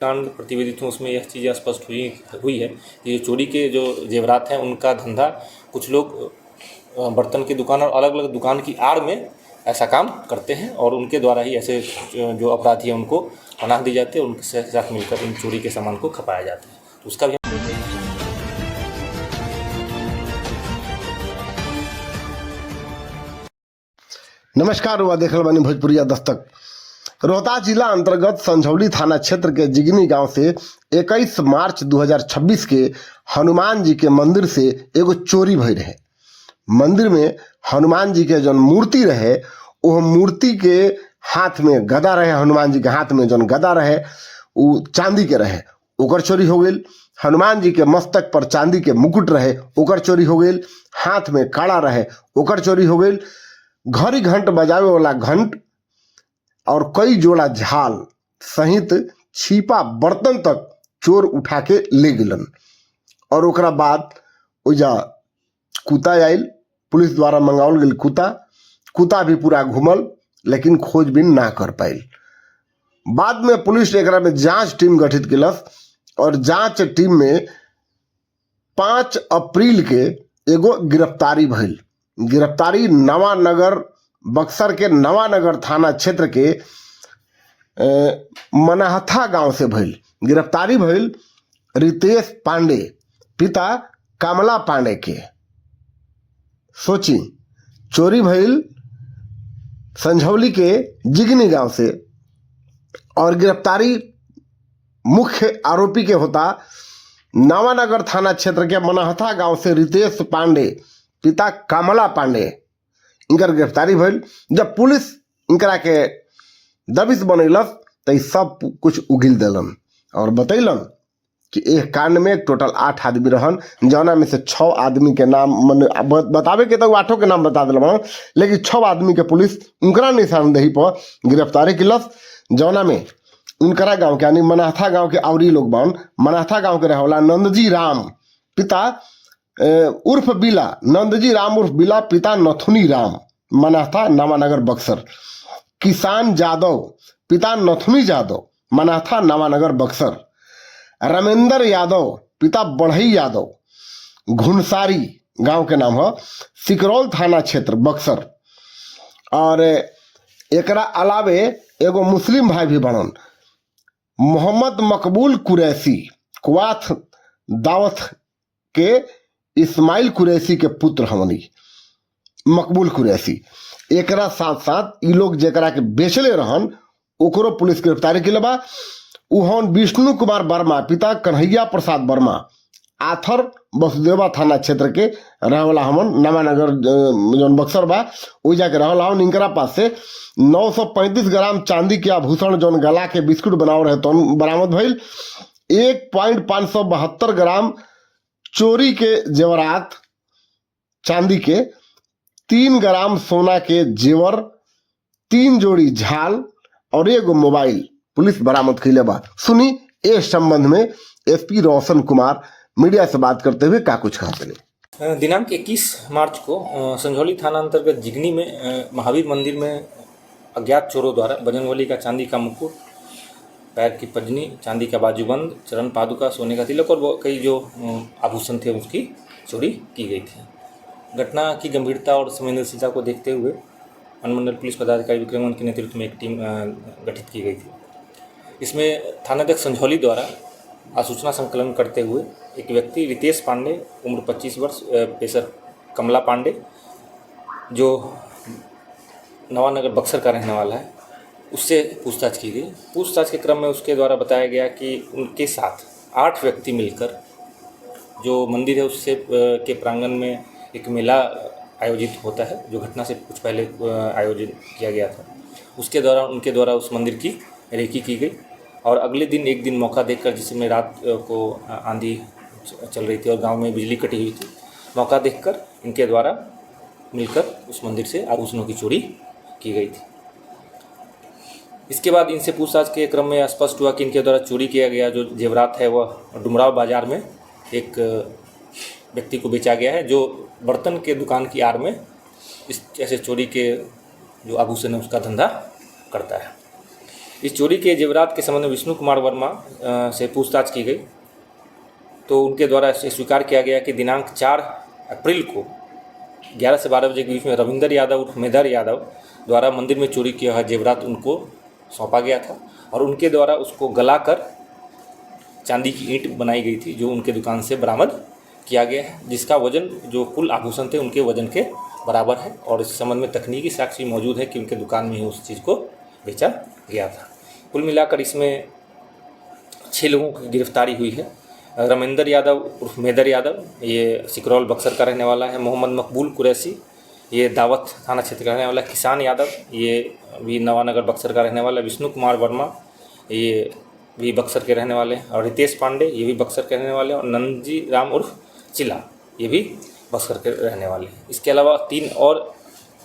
कांड प्रतिवेदित हूँ उसमें यह चीज़ स्पष्ट हुई है कि जो चोरी के जो जेवरात हैं उनका धंधा कुछ लोग बर्तन की दुकान और अलग अलग दुकान की आड़ में ऐसा काम करते हैं और उनके द्वारा ही ऐसे जो अपराधी हैं उनको पनाह दी जाती है, उनके साथ मिलकर इन चोरी के सामान को खपाया जाता है। तो उसका भी नमस्कार, हुआ देखल बानी भोजपुरिया दस्तक। रोहतास जिला अंतर्गत संझौली थाना क्षेत्र के जिगनी गांव से 21 मार्च 2026 के हनुमान जी के मंदिर से एगो चोरी भई रहे। मंदिर में हनुमान जी के जौन मूर्ति रहे, वो मूर्ति के हाथ में गदा रहे। हनुमान जी के हाथ में जौन गदा रहे वो चांदी के रहे, ओकर चोरी हो गई। हनुमान जी के मस्तक पर चांदी के मुकुट रहे, ओकर चोरी हो गई। हाथ में काड़ा रहे, ओकर चोरी हो गई। घड़ी घंट बजावे वाला घंट और कई जोड़ा झाल सहित छिपा बर्तन तक चोर उठा के ले गेलन। और ओकरा बाद ओजा कुत्ता आयल, पुलिस द्वारा मंगावल गेल कुत्ता भी पूरा घूमल लेकिन खोजबीन ना कर पाइल। बाद में पुलिस एकरा में जांच टीम गठित केलस और जांच टीम में 5 अप्रैल के एगो गिरफ्तारी भइल। गिरफ्तारी नवानगर बक्सर के नवानगर थाना क्षेत्र के मनाहथा गांव से भइल। गिरफ्तारी भइल रितेश पांडे पिता कमला पांडे के। सोची, चोरी भइल संझौली के जिगनी गांव से और गिरफ्तारी मुख्य आरोपी के होता नवानगर थाना क्षेत्र के मनाहथा गांव से रितेश पांडे पिता कमला पांडे। इनकर गिरफ्तारी भइल। जब पुलिस इनकरा के दबिश बनैलस तो सब कुछ उगिल दिलन और बतैलन कि एक कांड में टोटल 8 आदमी रहन, जौना में से 6 आदमी के नाम बतावे के तो 8 के नाम बता दिल, लेकिन 6 आदमी के पुलिस उनकरा निशानदेही पर गिरफ्तारी किलस। जौना में उनकरा गांव के यानी मनाहथा गांव के आवरी लोग बन मनाहथा गांव के रहेला नंदजी राम पिता उर्फ बिला, नंदजी राम उर्फ बिला पिता नथुनी राम, मनाहथा नवानगर बक्सर। किसान जादव पिता नथुनी जादव, मनाहथा नवानगर बक्सर। रामेंद्र यादव पिता बढ़ई यादव, घुनसारी गांव के नाम है, सिकरौल थाना क्षेत्र बक्सर। और एकरा अलावे एगो मुस्लिम भाई भी बनन, मोहम्मद मकबूल कुरैशी, कुवाथ दावत के इस्माइल कुरैशी के पुत्र हमनी मकबूल कुरैशी। एकरा साथ साथ ई लोग जेकरा के बेचले रहन ओकरो पुलिस गिरफ्तारी के बा। उहन विष्णु कुमार वर्मा पिता कन्हैया प्रसाद वर्मा, आथर वसुदेवा थाना क्षेत्र के रहला हमन नवानगर जौन बक्सर बा ओ जाके रहला हमन। इनकरा पास से 935 ग्राम चांदी के आभूषण जौन गला के बिस्कुट बनाव रहे तो बरामद भइल। 1.572 ग्राम चोरी के जेवरात चांदी के, 3 ग्राम सोना के जेवर, 3 जोड़ी झाल और एगो मोबाइल पुलिस बरामद कैले बा। सुनी इस संबंध में एसपी रोशन कुमार मीडिया से बात करते हुए क्या कुछ कहा। दिनांक 21 मार्च को संझौली थाना अंतर्गत जिगनी में महावीर मंदिर में अज्ञात चोरों द्वारा बजरंगबली का चांदी का मुकुट, पैर की पजनी, चांदी का बाजूबंद, चरण पादुका, सोने का तिलक और वो कई जो आभूषण थे उसकी चोरी की गई थी। घटना की गंभीरता और संवेदनशीलता को देखते हुए अनुमंडल पुलिस पदाधिकारी विक्रमगंज के नेतृत्व में एक टीम गठित की गई थी। इसमें थानाध्यक्ष संझौली द्वारा आसूचना संकलन करते हुए एक व्यक्ति रितेश पांडे उम्र 25 वर्ष, पेशर कमला पांडे जो नवानगर बक्सर का रहने वाला है, उससे पूछताछ की गई। पूछताछ के क्रम में उसके द्वारा बताया गया कि उनके साथ 8 व्यक्ति मिलकर जो मंदिर है उससे के प्रांगण में एक मेला आयोजित होता है जो घटना से कुछ पहले आयोजित किया गया था, उसके दौरान उनके द्वारा उस मंदिर की रेकी की गई। और अगले दिन एक दिन मौका देखकर, जिसमें रात को आंधी चल रही थी और गांव में बिजली कटी हुई थी, मौका देखकर इनके द्वारा मिलकर उस मंदिर से आभूषणों की चोरी की गई थी। इसके बाद इनसे पूछताछ के क्रम में स्पष्ट हुआ कि इनके द्वारा चोरी किया गया जो जेवरात है वह डुमराव बाजार में एक व्यक्ति को बेचा गया है जो बर्तन के दुकान की आड़ में इस ऐसे चोरी के जो आभूषण है उसका धंधा करता है। इस चोरी के जेवरात के संबंध में विष्णु कुमार वर्मा से पूछताछ की गई तो उनके द्वारा इसे स्वीकार किया गया कि दिनांक 4 अप्रैल को 11 से 12 बजे के बीच में रविंदर यादव उर्फ मेदर यादव द्वारा मंदिर में चोरी किया हुआ जेवरात उनको सौंपा गया था और उनके द्वारा उसको गलाकर चांदी की ईंट बनाई गई थी जो उनके दुकान से बरामद किया गया है, जिसका वजन जो कुल आभूषण थे उनके वजन के बराबर है और इस संबंध में तकनीकी साक्ष्य मौजूद है कि उनके दुकान में ही उस चीज़ को बेचा गया था। कुल मिलाकर इसमें 6 लोगों की गिरफ्तारी हुई है। रविंदर यादव उर्फ मेदर यादव, ये सिकरौल बक्सर का रहने वाला है। मोहम्मद मकबूल कुरैशी, ये दावत थाना क्षेत्र का रहने वाला है। किसान यादव, ये भी नवानगर बक्सर का रहने वाला है। विष्णु कुमार वर्मा, ये भी बक्सर के रहने वाले हैं। और रितेश पांडे, ये भी बक्सर के रहने वाले हैं। और नंदजी राम उर्फ चिला, ये भी बक्सर के रहने वाले हैं। इसके अलावा 3 और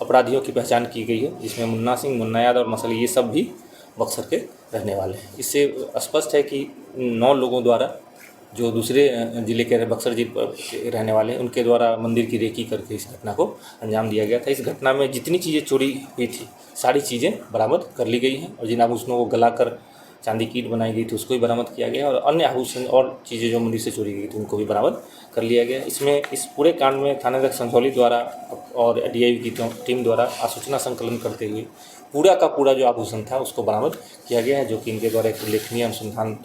अपराधियों की पहचान की गई है, जिसमें मुन्ना सिंह, मुन्ना यादव और मसली, ये सब भी बक्सर के रहने वाले हैं। इससे स्पष्ट है कि 9 लोगों द्वारा जो दूसरे ज़िले के बक्सर जिले के रहने वाले हैं उनके द्वारा मंदिर की रेकी करके इस घटना को अंजाम दिया गया था। इस घटना में जितनी चीज़ें चोरी हुई थी सारी चीज़ें बरामद कर ली गई हैं और जिन आभूषणों को गलाकर चांदी की ईंट बनाई गई थी उसको भी बरामद किया गया और अन्य आभूषण और चीज़ें जो मंदिर से चोरी गई थी उनको भी बरामद कर लिया गया। इसमें इस पूरे कांड में थानाध्यक्ष संसौली द्वारा और डीआईवी की टीम द्वारा आसूचना संकलन करते हुए पूरा का पूरा जो आभूषण था उसको बरामद किया गया है, जो कि इनके द्वारा एक उल्लेखनीय अनुसंधान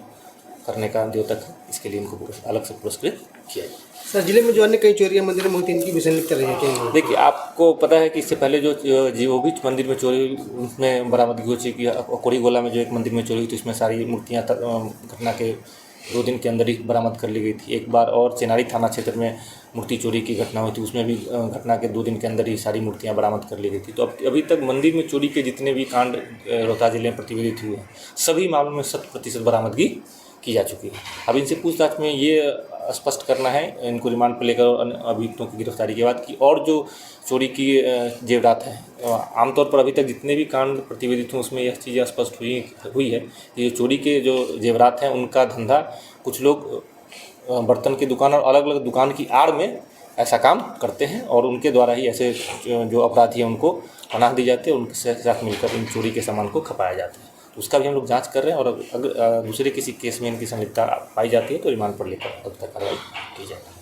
करने का द्योतक है। इसके लिए इनको अलग से पुरस्कृत किया गया। सर, जिले में जो अन्य कई चोरियां मंदिर में होती हैं इनकी भी संलिप्त रही है? देखिए, आपको पता है कि इससे पहले जो भी मंदिर में चोरी हुई उसमें बरामदगी हो चुकी है। कोड़ीगोला में जो एक मंदिर में चोरी हुई थी उसमें सारी मूर्तियाँ घटना के 2 दिन के अंदर ही बरामद कर ली गई थी। एक बार और चेनारी थाना क्षेत्र में मूर्ति चोरी की घटना हुई थी, उसमें भी घटना के 2 दिन के अंदर ही सारी मूर्तियाँ बरामद कर ली गई थी। तो अभी तक मंदिर में चोरी के जितने भी कांड रोहतास जिले में प्रतिवेदित हुए हैं सभी मामलों में 100% बरामदगी की जा चुकी है। अब इनसे पूछताछ में ये स्पष्ट करना है इनको रिमांड पर लेकर और अभियुक्तों की गिरफ्तारी के बाद कि और जो चोरी की जेवरात है, आमतौर पर अभी तक जितने भी कांड प्रतिवेदित हुए उसमें यह चीज़ें स्पष्ट हुई है कि चोरी के जो जेवरात हैं उनका धंधा कुछ लोग बर्तन की दुकान और अलग अलग दुकान की आड़ में ऐसा काम करते हैं और उनके द्वारा ही ऐसे जो अपराधी हैं उनको पनाह दी जाती है, उनके साथ मिलकर इन चोरी के सामान को खपाया जाता है। तो उसका भी हम लोग जांच कर रहे हैं और अगर दूसरे किसी केस में इनकी संलिप्तता पाई जाती है तो रिमांड पर लेकर अब तक कार्रवाई की जाएगी।